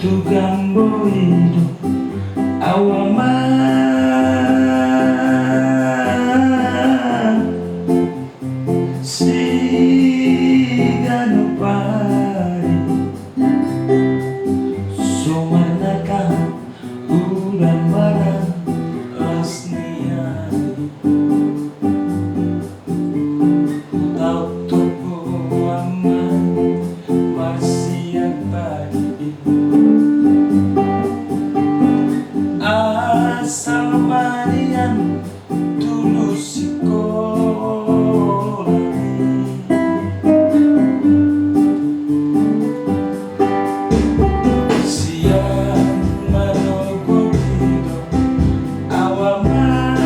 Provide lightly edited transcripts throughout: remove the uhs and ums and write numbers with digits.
TUGAMBO hidup awama si ganupari sumanakah udah marah lasnian tau tubuh aman marsiat pagi asal marian dulu sekolah siang menunggu hidup awaman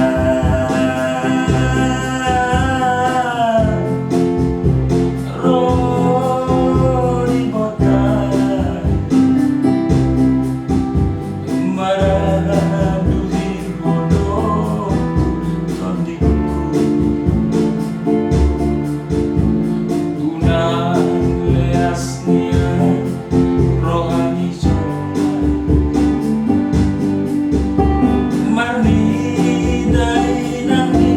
rodi botai maraduhi bodoh tondiku unang leasnya rohani mani dari nanti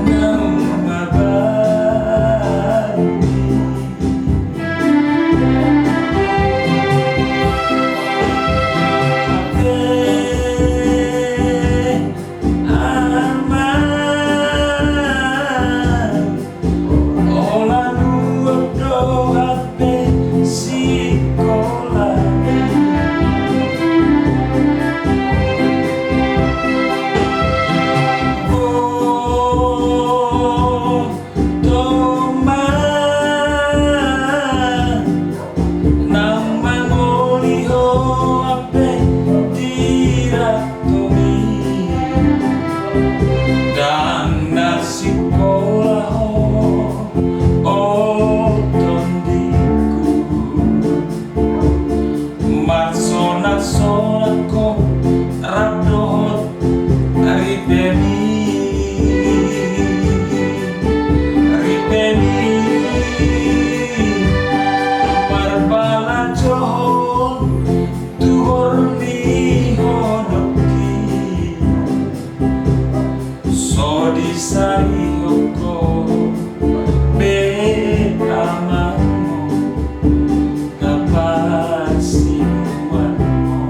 naung mabari aman olah dua doa sekolah oh teman namangoli ho ape diratoni dan nasikola ho tondiku marsona ko radohot ripeni marbala johon tuhor ni honoki so disari hoko betamamo kapan sinuanmo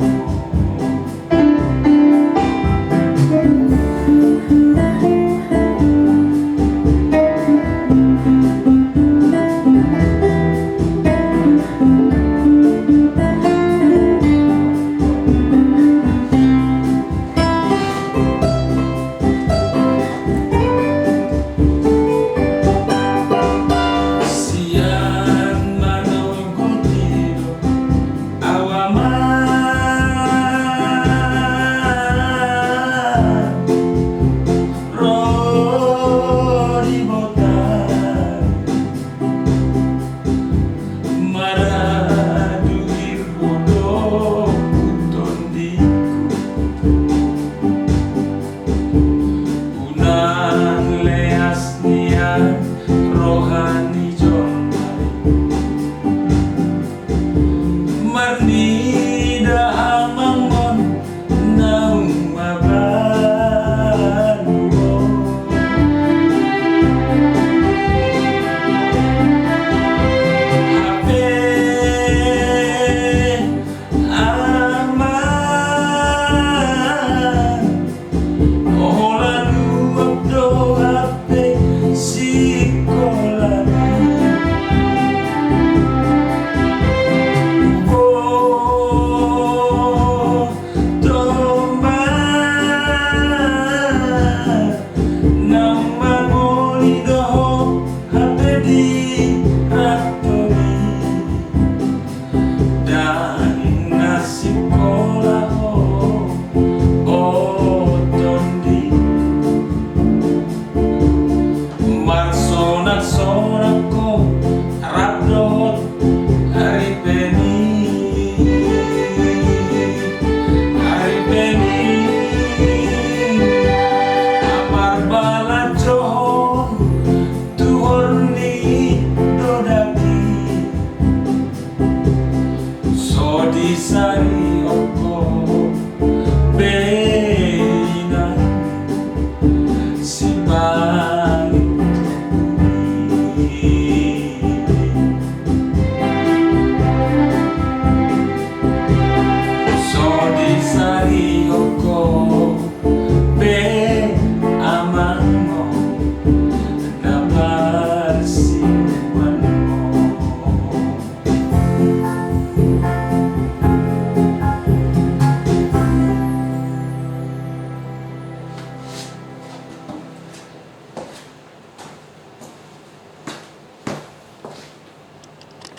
disari oko